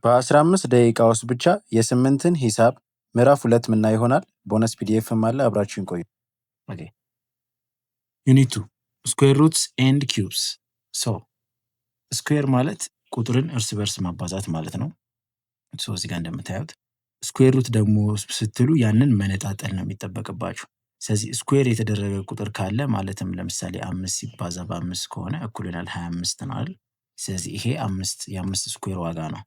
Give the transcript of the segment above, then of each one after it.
በ15 ደቂቃ ውስጥ ብቻ የ8ን ሂሳብ ምዕራፍ 2 ምናይ ይሆናል። ቦነስ ፒዲኤፍም አለ። አብራችሁን ቆዩ። ኦኬ ዩኒት 2 ስኩዌር ሩትስ ኤንድ ኪዩብስ። ሶ ስኩዌር ማለት ቁጥርን እርስ በርስ ማባዛት ማለት ነው። ሶ እዚህ ጋር እንደምታዩት ስኩዌር ሩት ደግሞ ስትሉ ያንን መነጣጠል ነው የሚጠበቅባችሁ። ስለዚህ ስኩዌር የተደረገ ቁጥር ካለ ማለትም ለምሳሌ 5 ሲባዛ በ5 ከሆነ እኩል ይሆናል 25 ነው አይደል? ስለዚህ ይሄ የአምስት ስኩዌር ዋጋ ነው።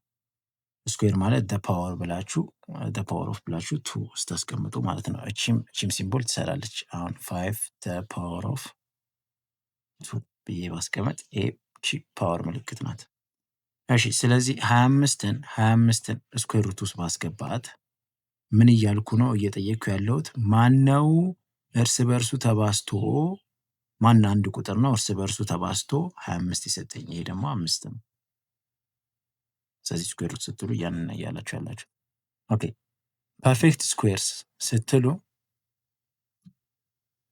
ስኩዌር ማለት the power of ብላችሁ 2 ስታስቀምጡ ማለት ነው። እቺም ሲምቦል ትሰራለች። አሁን 5 the power of 2 ብዬ ባስቀመጥ እቺ ፓወር ምልክት ናት። እሺ ስለዚህ 25ን ስኩዌር ሩት ውስጥ ማስገባት ምን እያልኩ ነው እየጠየቅኩ ያለሁት? ማነው እርስ በርሱ ተባዝቶ ማን አንድ ቁጥር ነው እርስ በርሱ ተባዝቶ 25 ይሰጠኝ? ይሄ ደግሞ 5 ነው። ስለዚህ ስኩዌር ሩት ስትሉ ያንን እያላችሁ ያላችሁ። ኦኬ ፐርፌክት ስኩዌርስ ስትሉ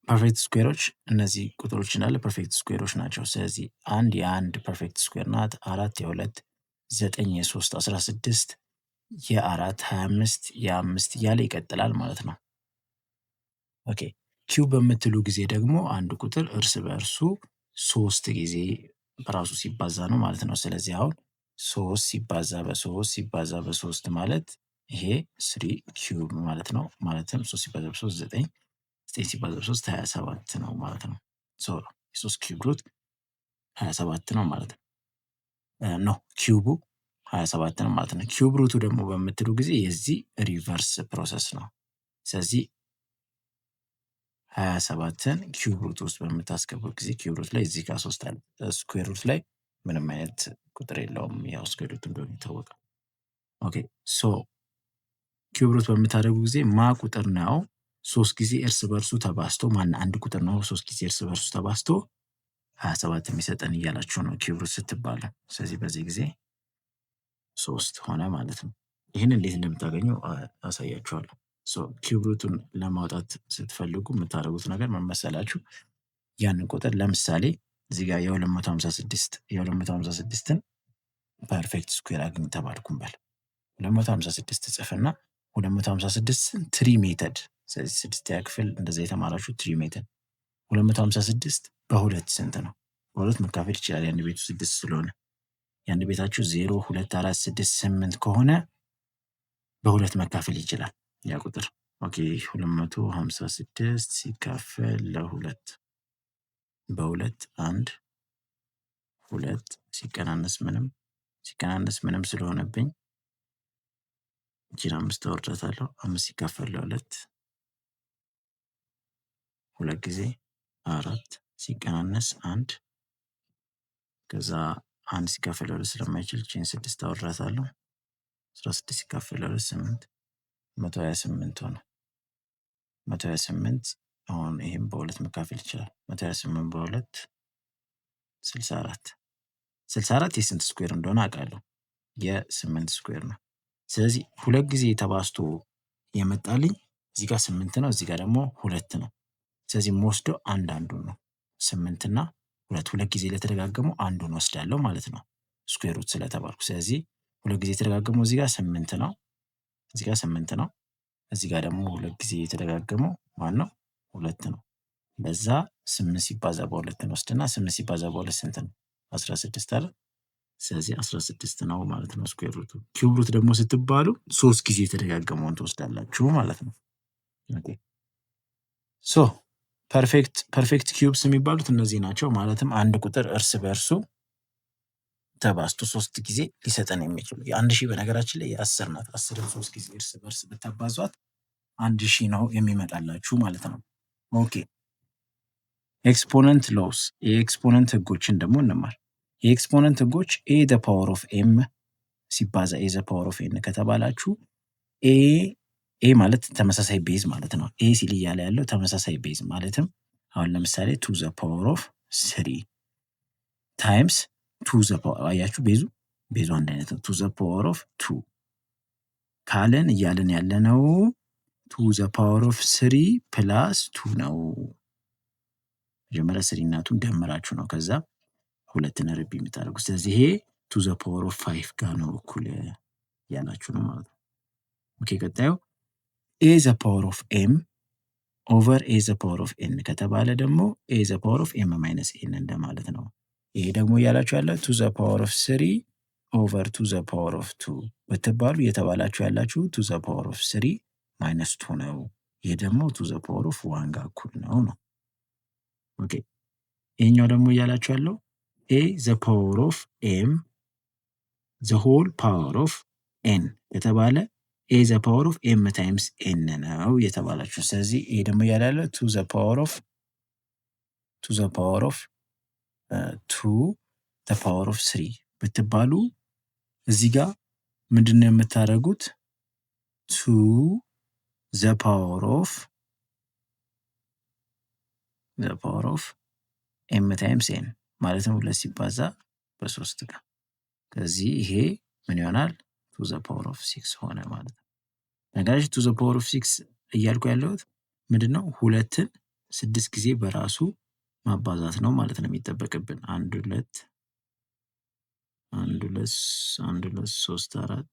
ፐርፌክት ስኩዌሮች እነዚህ ቁጥሮች እንዳለ ፐርፌክት ስኩዌሮች ናቸው። ስለዚህ አንድ የአንድ ፐርፌክት ስኩዌር ናት። 4 የ2 9 የ3 16 የ4 25 የ5 እያለ ይቀጥላል ማለት ነው። ኦኬ ኪዩብ በምትሉ ጊዜ ደግሞ አንድ ቁጥር እርስ በእርሱ 3 ጊዜ በራሱ ሲባዛ ነው ማለት ነው። ስለዚህ አሁን 3 ሲባዛ በ3 ሲባዛ በ3 ማለት ይሄ 3 ኪዩብ ማለት ነው። ማለትም 3 ሲባዛ በ3 9 9 ሲባዛ በ3 27 ነው ማለት ነው። ሶ የ3 ኪዩብ ሩት 27 ነው ማለት ነው። ኖ ኪዩቡ 27 ነው ማለት ነው። ኪዩብ ሩቱ ደግሞ በምትሉ ጊዜ የዚህ ሪቨርስ ፕሮሰስ ነው። ስለዚህ 27ን ኪዩብ ሩት ውስጥ በምታስገቡት ጊዜ ኪዩብ ሩት ላይ እዚህ ጋር 3 አለ። ስኩዌር ሩት ላይ ምንም አይነት ቁጥር የለውም። ያው ስኩዌር ሩት እንደሆነ ይታወቃል። ኦኬ ሶ ኪዩብ ሩት በምታደርጉ ጊዜ ማ ቁጥር ነው 3 ጊዜ እርስ በርሱ ተባዝቶ ማን አንድ ቁጥር ነው 3 ጊዜ እርስ በርሱ ተባዝቶ 27 የሚሰጠን እያላችሁ ነው ኪዩብ ሩት ስትባሉ። ስለዚህ በዚህ ጊዜ 3 ሆነ ማለት ነው። ይህን እንዴት እንደምታገኙ አሳያችኋለሁ። ሶ ኪዩብ ሩቱን ለማውጣት ስትፈልጉ የምታደርጉት ነገር ምን መሰላችሁ? ያንን ቁጥር ለምሳሌ እዚህ ጋር የ256ን ፐርፌክት ስኩዌር አግኝ ተባልኩም በል 256 ጽፍና 256ን ትሪ ሜተድ። ስለዚህ 6ኛ ክፍል እንደዛ የተማራችሁ ትሪ ሜተድ 256 በሁለት ስንት ነው? በሁለት መካፈል ይችላል። ያን ቤቱ 6 ስለሆነ ያን ቤታችሁ 0 2 4 6 8 ከሆነ በሁለት መካፈል ይችላል ያ ቁጥር። ኦኬ 256 ሲካፈል ለሁለት በሁለት 1 2 ሲቀናነስ ምንም ስለሆነብኝ እቺን 5 አወርዳታለሁ። 5 ሲካፈል ለሁለት 2 ጊዜ 4 ሲቀናነስ 1 ከዛ 1 ሲካፈል ለሁለት ስለማይችል እቺን 6 አወርዳታለሁ። 16 ሲካፈል ለሁለት 8 128 ሆነ። 128 አሁን ይሄም በሁለት መካፈል ይችላል። 128 በሁለት 64 የስንት ስኩዌር እንደሆነ አውቃለሁ? የ8 ስኩዌር ነው። ስለዚህ 2 ጊዜ ተባዝቶ የመጣልኝ እዚህ ጋር 8 ነው፣ እዚህ ጋር ደግሞ 2 ነው። ስለዚህ የምወስደው አንዱን ነው። 8 እና 2 ጊዜ ለተደጋገመው አንዱን ወስዳለሁ ማለት ነው ስኩዌር ሩት ስለተባልኩ። ስለዚህ 2 ጊዜ የተደጋገመው እዚህ ጋር 8 ነው፣ እዚህ ጋር 8 ነው። እዚህ ጋር ደግሞ 2 ጊዜ የተደጋገመው ማን ነው? 2 ነው። በዛ 8 ሲባዛ በ2 እንወስድና 8 ሲባዛ በ2 ስንት ነው? 16 አይደል? ስለዚህ 16 ነው ማለት ነው ስኩዌር ሩቱ። ኪዩብ ሩት ደግሞ ስትባሉ 3 ጊዜ የተደጋገመውን ትወስዳላችሁ ማለት ነው። ኦኬ ሶ ፐርፌክት ኪዩብስ የሚባሉት እነዚህ ናቸው። ማለትም አንድ ቁጥር እርስ በእርሱ ተባዝቶ 3 ጊዜ ሊሰጠን የሚችሉ የ1000 በነገራችን ላይ የ10 ናት። 10ን 3 ጊዜ እርስ በርስ ብታባዟት 1000 ነው የሚመጣላችሁ ማለት ነው። ኦኬ ኤክስፖነንት ሎውስ፣ የኤክስፖነንት ህጎችን ደግሞ እንማር። የኤክስፖነንት ህጎች ኤ ዘ ፓወር ኦፍ ኤም ሲባዛ ኤ ዘ ፓወር ኦፍ ኤን ከተባላችሁ ኤ ማለት ተመሳሳይ ቤዝ ማለት ነው። ኤ ሲል እያለ ያለው ተመሳሳይ ቤዝ ማለትም አሁን ለምሳሌ 2 ዘ ፓወር ኦፍ 3 ታይምስ 2 ዘ ፓወር አያችሁ፣ ቤዙ አንድ አይነት ነው። 2 ዘ ፓወር ኦፍ 2 ካለን እያለን ያለነው 2 ዘ ፓወር ኦፍ 3 ፕላስ 2 ነው። መጀመሪያ 3 እና 2 ደምራችሁ ነው ከዛ 2 ርቢ የምታደርጉት። ስለዚህ ይሄ 2 ዘ ፓወር ኦፍ 5 ጋር ነው እኩል ያላችሁ ነው ማለት ነው። ኦኬ ቀጣዩ ኤ ዘ ፓወር ኦፍ ኤም ኦቨር ኤ ዘ ፓወር ኦፍ ኤን ከተባለ ደግሞ ኤ ዘ ፓወር ኦፍ ኤም ማይነስ ኤን እንደማለት ነው። ይሄ ደግሞ እያላችሁ ያለ ቱ ዘ ፓወር ኦፍ ስሪ ኦቨር ቱ ዘ ፓወር ኦፍ ቱ ብትባሉ እየተባላችሁ ያላችሁ ቱ ዘ ፓወር ኦፍ ስሪ ማይነስ ቱ ነው። ይሄ ደግሞ ቱ ዘ ፓወር ኦፍ ዋን ጋር እኩል ነው ነው። ኦኬ ይሄኛው ደግሞ እያላችሁ ያለው ኤ ዘ ፓወር ኦፍ ኤም ዘ ሆል ፓወር ኦፍ ኤን የተባለ ኤ ዘ ፓወር ኦፍ ኤም ታይምስ ኤን ነው የተባላችሁ። ስለዚህ ይሄ ደግሞ እያለ ያለ ቱ ዘ ፓወር ኦፍ ቱ ዘ ፓወር ኦፍ ስሪ ብትባሉ እዚህ ጋር ምንድን ነው የምታደርጉት? ቱ ዘ ፓወር ኦፍ ኤም ታይምስ ኤን ማለትም ሁለት ሲባዛ በሶስት ጋር ከዚህ ይሄ ምን ይሆናል? ቱ ዘ ፓወር ኦፍ ሲክስ ሆነ ማለት ነው። ነገራችን ቱ ዘ ፓወር ኦፍ ሲክስ እያልኩ ያለሁት ምንድን ነው? ሁለትን 6 ጊዜ በራሱ ማባዛት ነው ማለት ነው የሚጠበቅብን። 1 2 3 4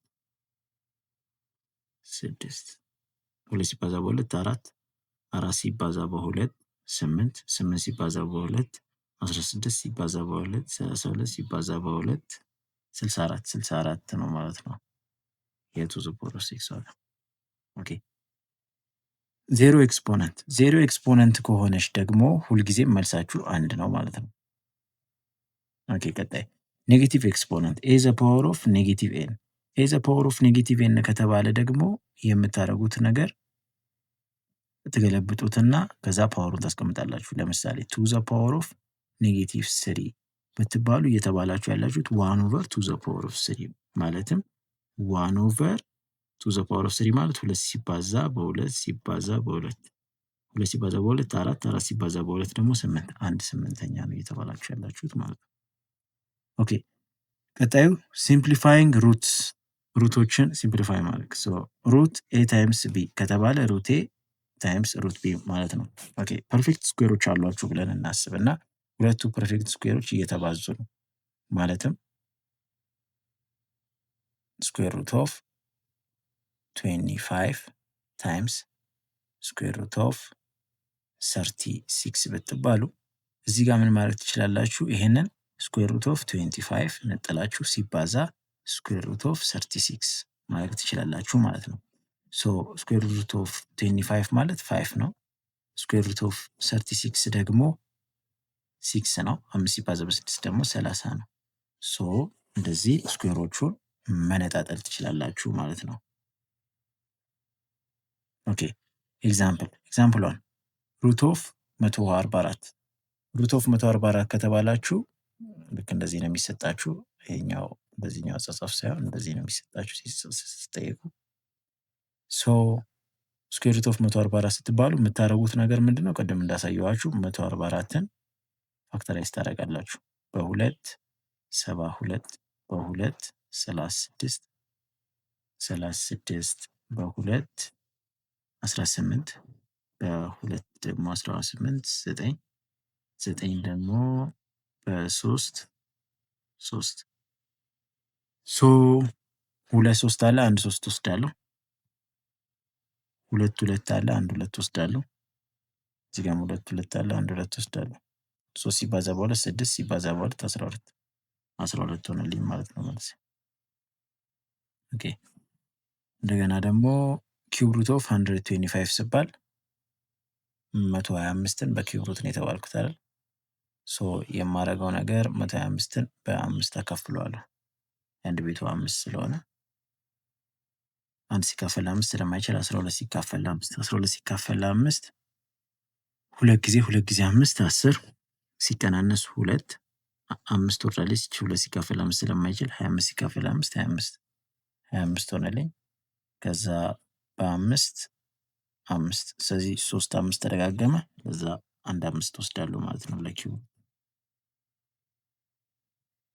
6 2 ሲባዛ በሁለት 4 4 ሲባዛ በሁለት 8 8 ሲባዛ በሁለት 16 ሲባዛ በሁለት 32 ሲባዛ በሁለት 64 ነው ማለት ነው። የቱ ዘ ፓወር ኦፍ ሲክስ ሆነ። ኦኬ ዜሮ ኤክስፖነንት ከሆነች ደግሞ ሁልጊዜም መልሳችሁ አንድ ነው ማለት ነው። ኦኬ ቀጣይ ኔጌቲቭ ኤክስፖነንት ኤ ዘ ፓወር ኦፍ ኔጌቲቭ ኤን ኤ ዘ ፓወር ኦፍ ኔጌቲቭ ኤን ከተባለ ደግሞ የምታደርጉት ነገር ትገለብጡትና ከዛ ፓወሩን ታስቀምጣላችሁ። ለምሳሌ ቱ ዘ ፓወር ኦፍ ኔጌቲቭ ስሪ ብትባሉ እየተባላችሁ ያላችሁት ዋን ኦቨር ቱ ዘ ፓወር ኦፍ ስሪ ማለትም ዋን ኦቨር ቱ ዘ ፓወር ኦፍ ስሪ ማለት ሁለት ሲባዛ በሁለት ሲባዛ በሁለት ሁለት ሲባዛ በሁለት አራት አራት ሲባዛ በሁለት ደግሞ 8 1 8ኛ ነው እየተባላችሁ ያላችሁት ማለት ነው። ኦኬ ቀጣዩ ሲምፕሊፋይንግ ሩቶችን ሲምፕሊፋይ ማድረግ ሩት ኤ ታይምስ ቢ ከተባለ ሩት ኤ ታይምስ ሩት ቢ ማለት ነው። ኦኬ ፐርፌክት ስኩዌሮች አሏችሁ ብለን እናስብና ሁለቱ ፐርፌክት ስኩዌሮች እየተባዙ ነው ማለትም ስኩዌር ሩት ኦፍ 25 ታይምስ ስኩዌር ሩት ኦፍ 36 ብትባሉ እዚህ ጋር ምን ማለት ትችላላችሁ? ይሄንን ስኩዌር ሩት ኦፍ 25 ነጥላችሁ ሲባዛ ስኩዌር ሩት ኦፍ 36 ማለት ትችላላችሁ ማለት ነው። ሶ ስኩዌር ሩት ኦፍ 25 ማለት 5 ነው። ስኩዌር ሩት ኦፍ 36 ደግሞ 6 ነው። 5 ሲባዛ በ6 ደግሞ 30 ነው። ሶ እንደዚህ ስኩዌሮቹን መነጣጠል ትችላላችሁ ማለት ነው። ኦኬ ኤግዛምፕል 1 ሩት ኦፍ 144 ሩት ኦፍ 144 ከተባላችሁ ልክ እንደዚህ ነው የሚሰጣችሁ። ይሄኛው በዚህኛው አጻጻፍ ሳይሆን እንደዚህ ነው የሚሰጣችሁ ሲጠየቁ። ሶ ስኩዌር ሩት ኦፍ 144 ስትባሉ የምታደርጉት ነገር ምንድነው? ቅድም እንዳሳየዋችሁ 144ን ፋክተራይዝ ታደርጋላችሁ በ2 72 በ2 36 በ2 18 በ2 ደግሞ 18 9 ደግሞ በ3 3 ሶ 2 3 አለ 1 3 ወስዳለሁ 2 2 አለ 1 2 ወስዳለሁ እዚህ ጋር 2 2 አለ 1 2 ወስዳለሁ 3 ሲባዛ በ2 6 ሲባዛ በ2 12 ሆነልኝ ማለት ነው ማለት ነው። ኦኬ እንደገና ደግሞ ኪዩብ ሩት ኦፍ 125 ሲባል 125ን በኪዩብ ሩት ነው የተባልኩት አይደል? ሶ የማደርገው ነገር 125ን በ5 አካፍለዋለሁ። አንድ ቤቱ 5 ስለሆነ 1 ሲካፈል 5 ስለማይችል 12 ሲካፈል 5 ሁለት ጊዜ 5 10 ሲቀናነስ 2 5 ወርዳለች። 2 ሲካፈል 5 ስለማይችል 25 ሲካፈል 5 25 ሆነልኝ። ከዛ በ5 ስለዚህ 3 5 ተደጋገመ። ከዛ 1 5 ወስዳለሁ ማለት ነው ለኪዩ።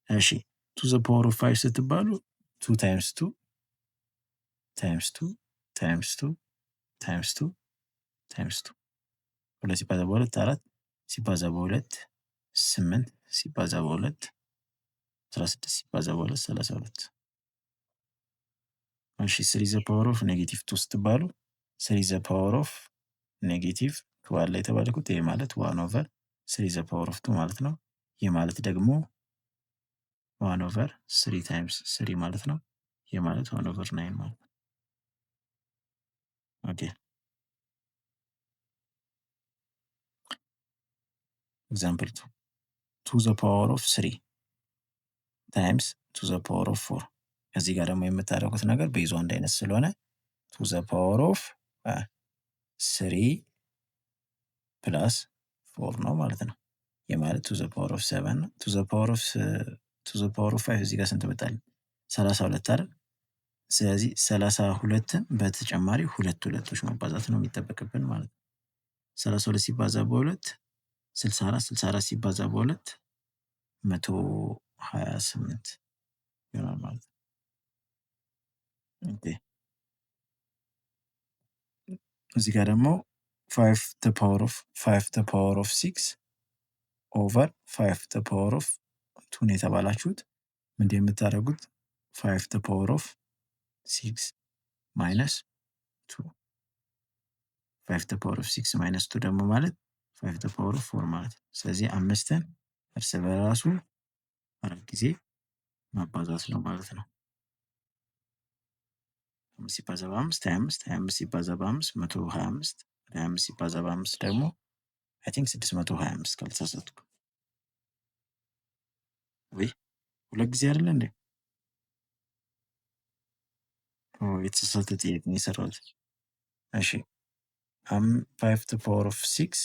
እሺ ቱ ዘ ፓወር ኦፍ 5 ስትባሉ 2 ታይምስ 2 ታይምስ 2 ታይምስ 2 ታይምስ 2 ታይምስ 2 2 ሲባዛ በ2 4 ሲባዛ በ2 8 ሲባዛ በ2 16 ሲባዛ በ2 32 እሺ 3 ዘ ፓወር ኦፍ ኔጌቲቭ 2 ስትባሉ 3 ዘ ፓወር ኦፍ ኔጌቲቭ 2 አለ የተባልኩት ይሄ ማለት 1 ኦቨር 3 ዘ ፓወር ኦፍ 2 ማለት ነው። ይህ ማለት ደግሞ 1 ኦቨር 3 ታይምስ 3 ማለት ነው። ይህ ማለት 1 ኦቨር 9 ማለት ነው። ኦኬ ኤግዛምፕል 2 ዘ ፓወር ኦፍ 3 ታይምስ 2 ዘ ፓወር ኦፍ 4 እዚህ ጋር ደግሞ የምታደርጉት ነገር ቤዙ አንድ አይነት ስለሆነ 2 ዘ ፓወር ኦፍ 3 ፕላስ 4 ነው ማለት ነው። ይህ ማለት 2 ዘ ፓወር ኦፍ 7 ነው። 2 ዘ ፓወር ኦፍ 5 እዚህ ጋር ስንት መጣል? 32 አይደል? ስለዚህ 32ን በተጨማሪ ሁለት ሁለቶች ማባዛት ነው የሚጠበቅብን ማለት ነው። 32 ሲባዛ በሁለት 64 64 ሲባዛ በሁለት 128 ይሆናል ማለት ነው። ኦኬ እዚህ ጋር ደግሞ 5 the power of 6 ኦቨር 5 the power of 2 ነው የተባላችሁት። ምንድን የምታደርጉት 5 the power of 6 ማይነስ 2 5 the power of 6 ማይነስ 2 ደግሞ ማለት 5 the power of 4 ማለት ነው። ስለዚህ አምስትን እርስ በራሱ 4 ጊዜ ማባዛት ነው ማለት ነው። 5 ሲባዛ በ5 25 25 ሲባዛ በ5 125 25 ሲባዛ በ5 ደግሞ አይ ቲንክ 625 ካልተሳሳትኩ። ወይ ሁለት ጊዜ አይደለ እንዴ? የተሳሳተ ጥያቄ ነው የሰራሁት። እሺ 5 the power of 6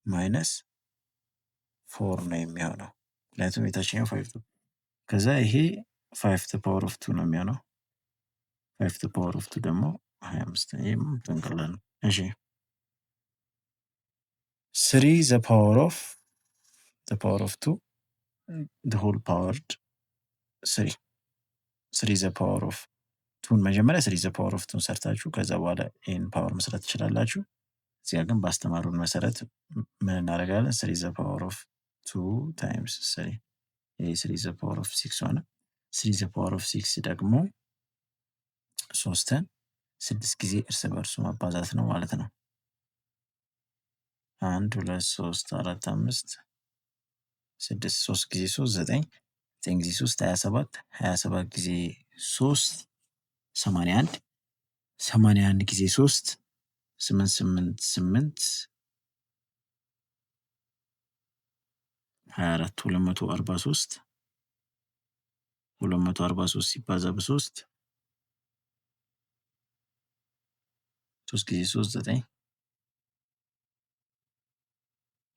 ማይነስ 4 ነው የሚሆነው ምክንያቱም የታችኛው 5 ከዛ ይሄ 5 the power of 2 ነው የሚሆነው 5 the power of 2 ደግሞ 25 ይሄም ቀላል ነው። እሺ 3 the power of 2 the whole powered 3 the power of 2 መጀመሪያ 3 the power of 2 ሰርታችሁ ከዛ በኋላ ይሄን ፓወር መስራት ትችላላችሁ። እዚያ ግን ባስተማሩን መሰረት ምን እናደርጋለን? 3 the power of 2 ታይምስ 3 ይሄ 3 the power of 6 ሆነ። 3 the power of 6 ደግሞ 3ን 6 ጊዜ እርስ በርሱ ማባዛት ነው ማለት ነው። 1 2 3 4 5 6 3 ጊዜ 3 9 9 ጊዜ 3 27 27 ጊዜ 3 81 81 ጊዜ 3 8 8 8 24 243 ሲባዛ በ3 3 ጊዜ 3 9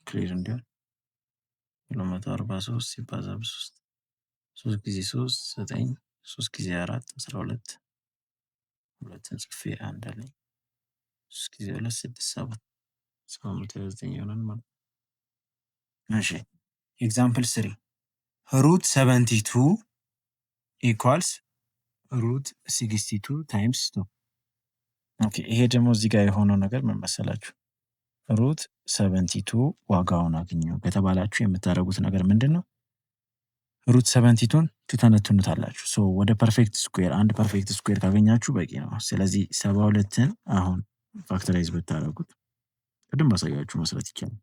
ክሊር እንዲሆን 243 ሲባዛ በ3 3 ጊዜ 3 9 3 ጊዜ 4 12 ሁለትን ጽፌ አንድ አለኝ 3 ጊዜ 2 6 7 729 ይሆናል ማለት ነው። እሺ ኤግዛምፕል 3 ሩት 72 ኢኳልስ ሩት 62 ታይምስ 2 ኦኬ ይሄ ደግሞ እዚህ ጋር የሆነው ነገር ምን መሰላችሁ? ሩት 72 ዋጋውን አግኙ ከተባላችሁ የምታደርጉት ነገር ምንድን ነው? ሩት 72ን ትተነትኑታላችሁ። ሶ ወደ ፐርፌክት ስኩዌር አንድ ፐርፌክት ስኩዌር ካገኛችሁ በቂ ነው። ስለዚህ 72ን አሁን ፋክተራይዝ ብታደርጉት ቅድም ባሳያችሁ መስራት ይቻላል።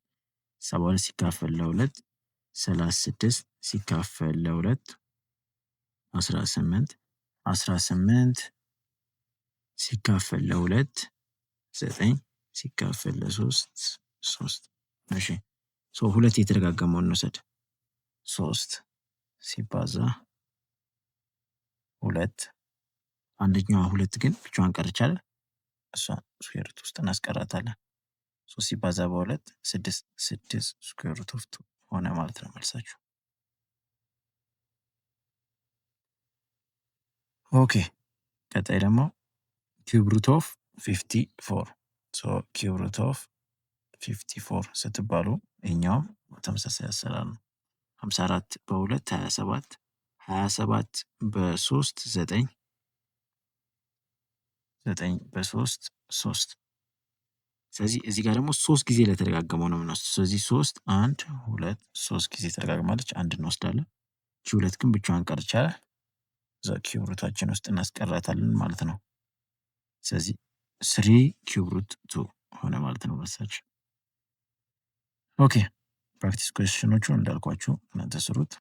72 ሲካፈል ለ2 36 ሲካፈል ለ2 18 18 ሲካፈል ለ2 9 ሲካፈል ለ3 3 እሺ ሶ ሁለት የተደጋገመውን እንውሰድ 3 ሲባዛ 2 አንደኛዋ 2 ግን ብቻዋን ቀረች አይደል? እሷን ስኩዌር ሩት ውስጥ እናስቀራታለን። 3 ሲባዛ በ2 6 6 ስኩዌር ሩት ኦፍ 2 ሆነ ማለት ነው መልሳችሁ። ኦኬ ቀጣይ ደግሞ ኪዩብ ሩት ኦፍ 54 ሶ ኪዩብ ሩት ኦፍ 54 ስትባሉ ይኸኛውም ተመሳሳይ አሰራር ነው። 54 በ2 27 27 በ3 9 9 በ3 3 ስለዚህ እዚህ ጋር ደግሞ 3 ጊዜ ለተደጋገመው ነው የምንወስድ። ስለዚህ 3 1 2 3 ጊዜ ተደጋግማለች አንድ እንወስዳለን። እቺ 2 ግን ብቻዋን ቀርቻለች። እዛ ኪዩብ ሩታችን ውስጥ እናስቀራታለን ማለት ነው። ስለዚህ 3 ኪዩብ ሩት 2 ሆነ ማለት ነው መልሳችን። ኦኬ ፕራክቲስ ኩዌስችኖቹ እንዳልኳችሁ እናንተ ስሩት።